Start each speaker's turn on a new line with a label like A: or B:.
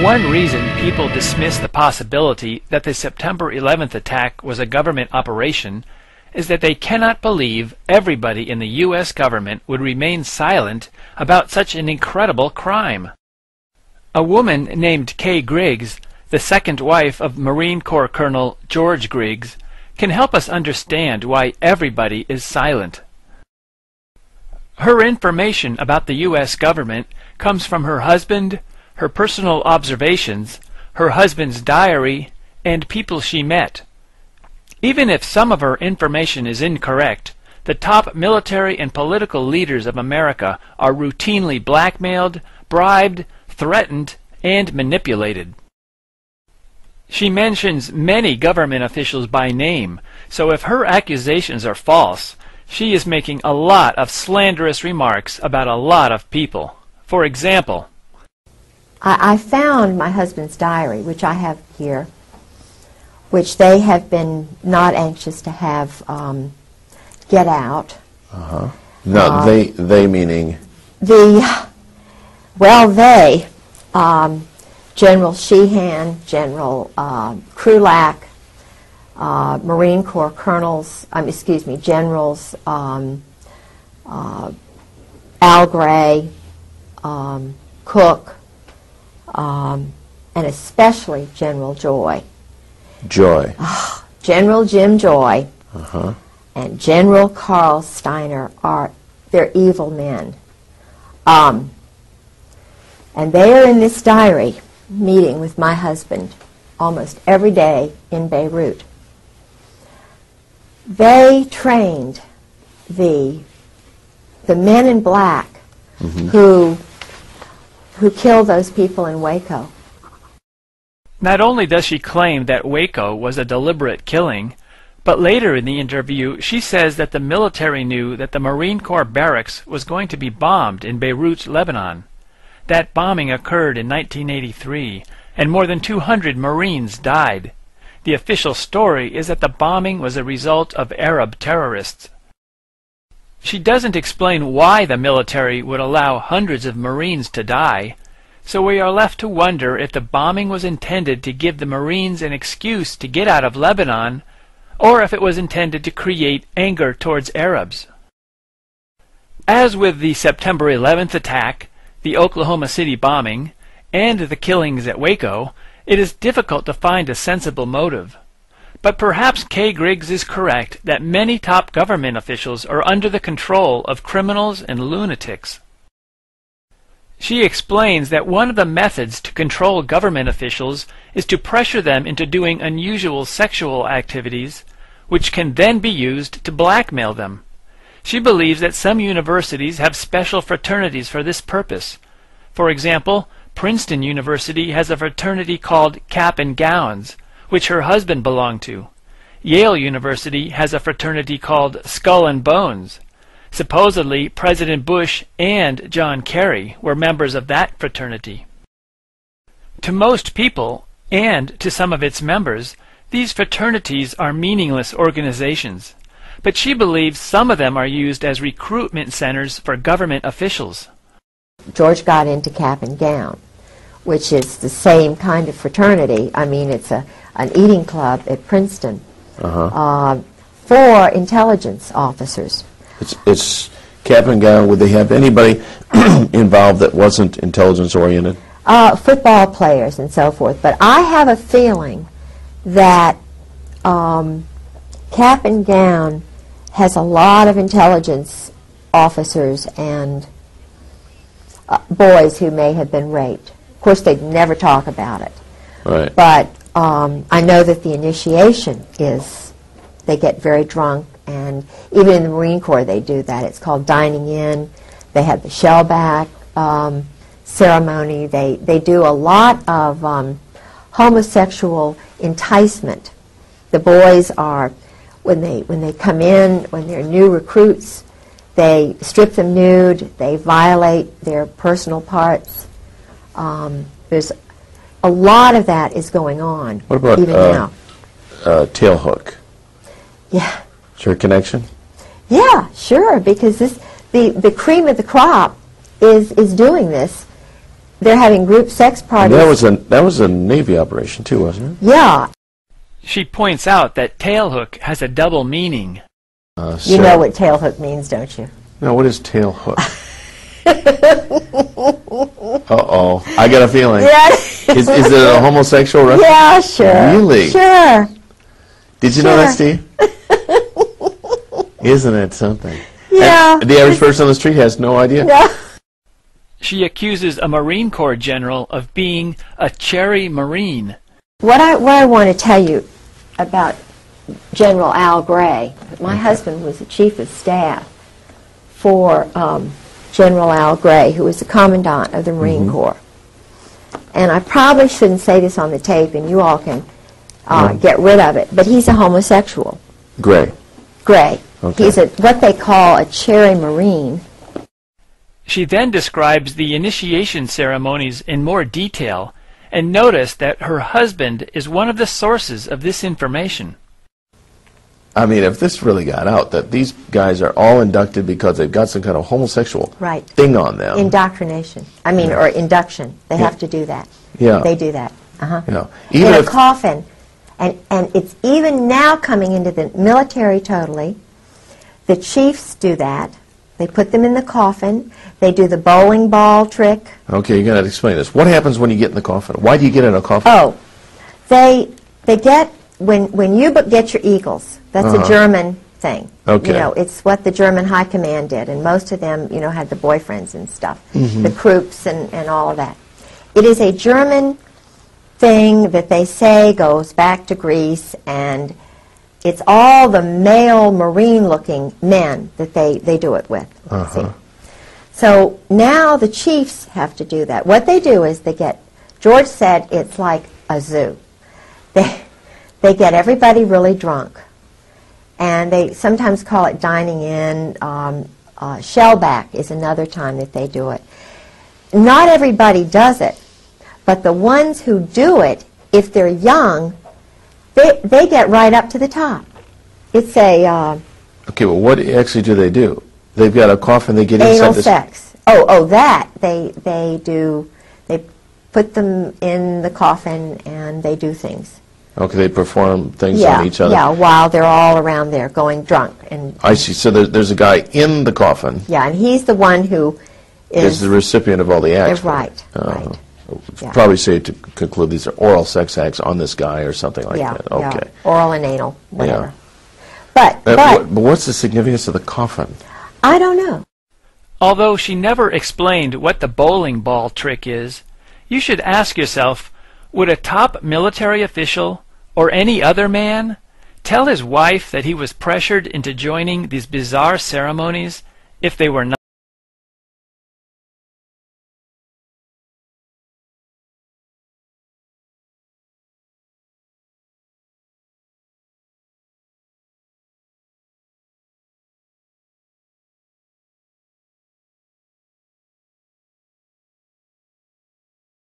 A: One reason people dismiss the possibility that the September 11th attack was a government operation is that they cannot believe everybody in the U.S. government would remain silent about such an incredible crime. A woman named Kay Griggs, the second wife of Marine Corps Colonel George Griggs, can help us understand why everybody is silent. Her information about the U.S. government comes from her husband, her personal observations, her husband's diary, and people she met. Even if some of her information is incorrect, the top military and political leaders of America are routinely blackmailed, bribed, threatened, and manipulated. She mentions many government officials by name, so if her accusations are false, she is making a lot of slanderous remarks about a lot of people. For example,
B: I found my husband's diary, which I have here, which they have been not anxious to have get out.
C: No, they meaning?
B: They, General Sheehan, General Krulak, Marine Corps colonels, generals, Al Gray, Cook, and especially General Joy.
C: Joy.
B: General Jim Joy and General Carl Steiner they're evil men. And they are in this diary meeting with my husband almost every day in Beirut. They trained the men in black who killed those people in Waco.
A: not only does she claim that Waco was a deliberate killing, but later in the interview she says that the military knew that the Marine Corps barracks was going to be bombed in Beirut, Lebanon. That bombing occurred in 1983, and more than 200 Marines died. The official story is that the bombing was a result of Arab terrorists. She doesn't explain why the military would allow hundreds of Marines to die, so we are left to wonder if the bombing was intended to give the Marines an excuse to get out of Lebanon, or if it was intended to create anger towards Arabs. As with the September 11th attack, the Oklahoma City bombing, and the killings at Waco, it is difficult to find a sensible motive. But perhaps Kay Griggs is correct that many top government officials are under the control of criminals and lunatics. She explains that one of the methods to control government officials is to pressure them into doing unusual sexual activities, which can then be used to blackmail them. She believes that some universities have special fraternities for this purpose. For example, Princeton University has a fraternity called Cap and Gowns, which her husband belonged to. Yale University has a fraternity called Skull and Bones. Supposedly, President Bush and John Kerry were members of that fraternity. To most people, and to some of its members, these fraternities are meaningless organizations. But she believes some of them are used as recruitment centers for government officials.
B: George got into Cap and Gown, which is the same kind of fraternity. I mean, it's an eating club at Princeton for intelligence officers.
C: It's Cap and Gown. Would they have anybody involved that wasn't intelligence-oriented?
B: Football players and so forth. But I have a feeling that Cap and Gown has a lot of intelligence officers and boys who may have been raped. Of course, they'd never talk about it.
C: Right.
B: But I know that the initiation is, they get very drunk, and even in the Marine Corps they do that. It's called dining in. They have the shellback ceremony. They do a lot of homosexual enticement. The boys are, when they come in, when they're new recruits, they strip them nude, they violate their personal parts. There's a lot of that is going on.
C: What about
B: even now?
C: Tailhook?
B: Yeah.
C: Is there a connection?
B: Yeah, sure, because the cream of the crop is doing this. they're having group sex parties.
C: That was a Navy operation too, wasn't it?
B: Yeah.
A: She points out that tailhook has a double meaning.
B: You know what tailhook means, don't you?
C: No, what is tailhook? Uh-oh. I got a feeling.
B: Yeah.
C: Is it a homosexual reference?
B: Yeah, sure.
C: Really?
B: Sure.
C: Did you know that, Steve? Isn't it something?
B: Yeah.
C: And the average person on the street has no idea.
B: Yeah.
A: She accuses a Marine Corps general of being a cherry Marine.
B: What I want to tell you about General Al Gray, my husband was the chief of staff for General Al Gray, who was the commandant of the Marine Corps. And I probably shouldn't say this on the tape, and you all can get rid of it, but he's a homosexual.
C: Gray.
B: Gray.
C: Okay.
B: He's what they call a cherry Marine.
A: She then describes the initiation ceremonies in more detail and noticed that her husband is one of the sources of this information.
C: I mean, if this really got out, that these guys are all inducted because they've got some kind of homosexual thing on them.
B: Indoctrination. I mean, or induction. They have to do that.
C: Yeah.
B: They do that.
C: Yeah.
B: In a coffin. And it's even now coming into the military totally. The chiefs do that. They put them in the coffin. They do the bowling ball trick.
C: Okay, you got to explain this. What happens when you get in the coffin? Why do you get in a coffin?
B: Oh, they get when you get your eagles. That's a German thing.
C: Okay.
B: You know, it's what the German high command did, and most of them, you know, had the boyfriends and stuff, the Krupps and all of that. It is a German thing that they say goes back to Greece, and it's all the male Marine-looking men that they do it with. See? So now the chiefs have to do that. What they do is George said it's like a zoo. They get everybody really drunk, and they sometimes call it dining in. Shellback is another time that they do it. Not everybody does it, but the ones who do it, if they're young, they get right up to the top. It's a...
C: Okay, well, what actually do they do? They've got a coffin, they get inside
B: anal
C: this...
B: sex. Oh, that. They put them in the coffin, and they do things.
C: Okay, they perform things on each other?
B: Yeah, while they're all around there going drunk. And
C: I see. So there's a guy in the coffin.
B: yeah, and he's the one who
C: is the recipient of all the acts.
B: Right, right.
C: It's probably safe to conclude these are oral sex acts on this guy or something like that. Okay.
B: Yeah, oral and anal, whatever.
C: Yeah.
B: But
C: what's the significance of the coffin?
B: I don't know.
A: Although she never explained what the bowling ball trick is, you should ask yourself, would a top military official or any other man tell his wife that he was pressured into joining these bizarre ceremonies if they were not